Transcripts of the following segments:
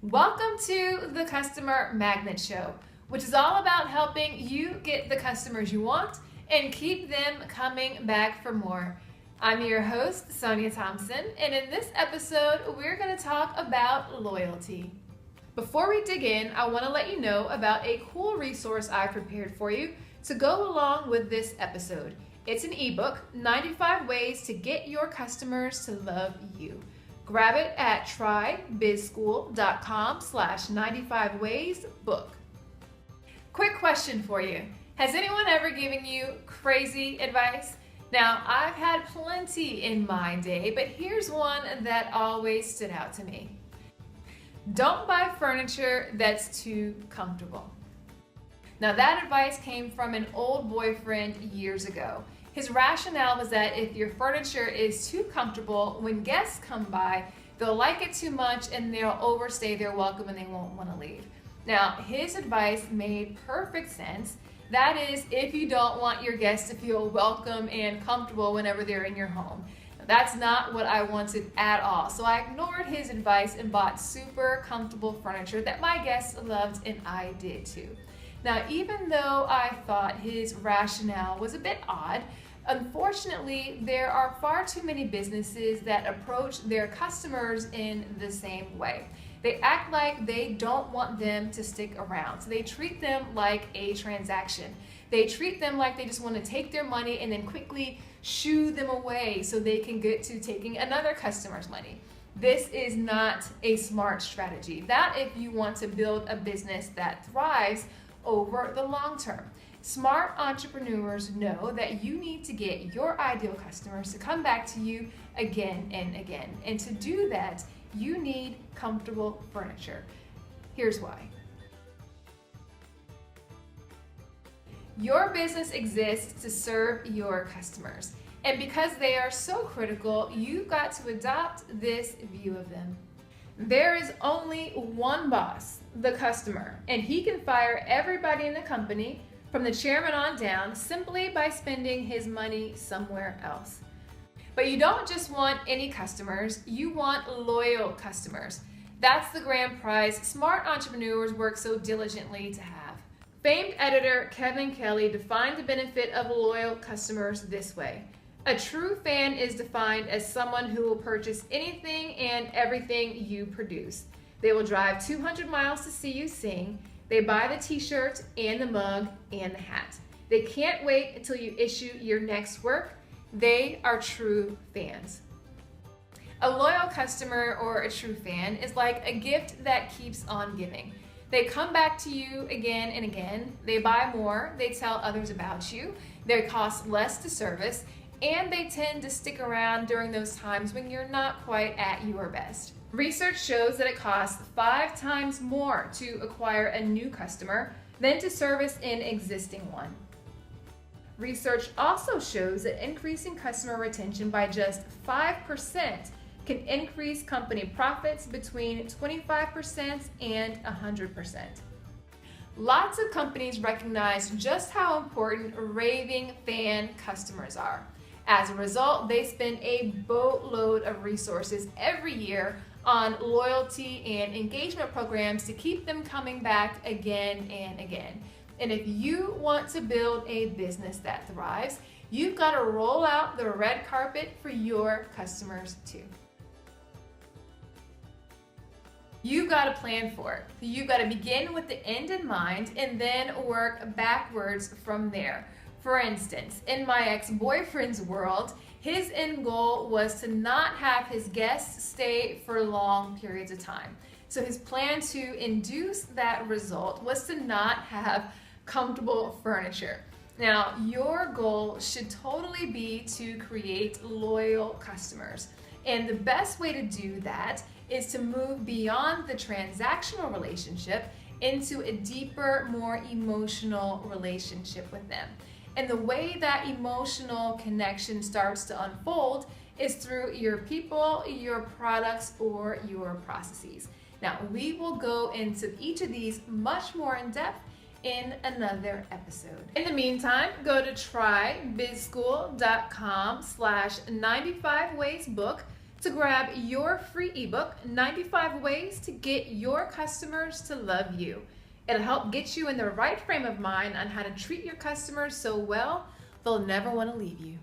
Welcome to the Customer Magnet Show, which is all about helping you get the customers you want and keep them coming back for more. I'm your host, Sonia Thompson, and in this episode, we're going to talk about loyalty. Before we dig in, I want to let you know about a cool resource I prepared for you to go along with this episode. It's an ebook, 95 Ways to Get Your Customers to Love You. Grab it at trybizschool.com/95waysbook. Quick question for you. Has anyone ever given you crazy advice? Now, I've had plenty in my day, but here's one that always stood out to me. Don't buy furniture that's too comfortable. Now, that advice came from an old boyfriend years ago. His rationale was that if your furniture is too comfortable, when guests come by, they'll like it too much and they'll overstay their welcome and they won't want to leave. Now, his advice made perfect sense. That is, if you don't want your guests to feel welcome and comfortable whenever they're in your home. That's not what I wanted at all. So I ignored his advice and bought super comfortable furniture that my guests loved, and I did too. Now, even though I thought his rationale was a bit odd, unfortunately, there are far too many businesses that approach their customers in the same way. They act like they don't want them to stick around. So they treat them like a transaction. They treat them like they just want to take their money and then quickly shoo them away so they can get to taking another customer's money. This is not a smart strategy. That if you want to build a business that thrives over the long term. Smart entrepreneurs know that you need to get your ideal customers to come back to you again and again. And to do that, you need comfortable furniture. Here's why. Your business exists to serve your customers. And because they are so critical, you've got to adopt this view of them. There is only one boss, the customer, and he can fire everybody in the company, from the chairman on down, simply by spending his money somewhere else. But you don't just want any customers, you want loyal customers. That's the grand prize smart entrepreneurs work so diligently to have. Famed editor Kevin Kelly defined the benefit of loyal customers this way. A true fan is defined as someone who will purchase anything and everything you produce. They will drive 200 miles to see you sing. They buy the t-shirt and the mug and the hat. They can't wait until you issue your next work. They are true fans. A loyal customer or a true fan is like a gift that keeps on giving. They come back to you again and again. They buy more. They tell others about you. They cost less to service. And they tend to stick around during those times when you're not quite at your best. Research shows that it costs 5 times more to acquire a new customer than to service an existing one. Research also shows that increasing customer retention by just 5% can increase company profits between 25% and 100%. Lots of companies recognize just how important raving fan customers are. As a result, they spend a boatload of resources every year on loyalty and engagement programs to keep them coming back again and again. And if you want to build a business that thrives, you've got to roll out the red carpet for your customers too. You've got to plan for it. You've got to begin with the end in mind and then work backwards from there. For instance, in my ex-boyfriend's world, his end goal was to not have his guests stay for long periods of time. So his plan to induce that result was to not have comfortable furniture. Now, your goal should totally be to create loyal customers. And the best way to do that is to move beyond the transactional relationship into a deeper, more emotional relationship with them. And the way that emotional connection starts to unfold is through your people, your products, or your processes. Now, we will go into each of these much more in depth in another episode. In the meantime, go to trybizschool.com/95waysbook to grab your free ebook, 95 Ways to Get Your Customers to Love You. It'll help get you in the right frame of mind on how to treat your customers so well they'll never want to leave you.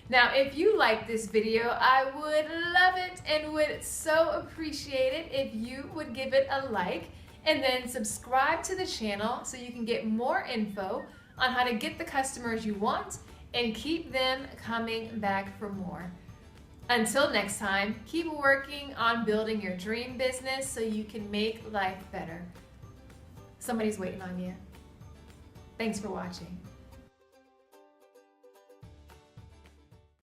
Now, if you like this video, I would love it and would so appreciate it if you would give it a like and then subscribe to the channel so you can get more info on how to get the customers you want and keep them coming back for more. Until next time, keep working on building your dream business so you can make life better. Somebody's waiting on you. Thanks for watching.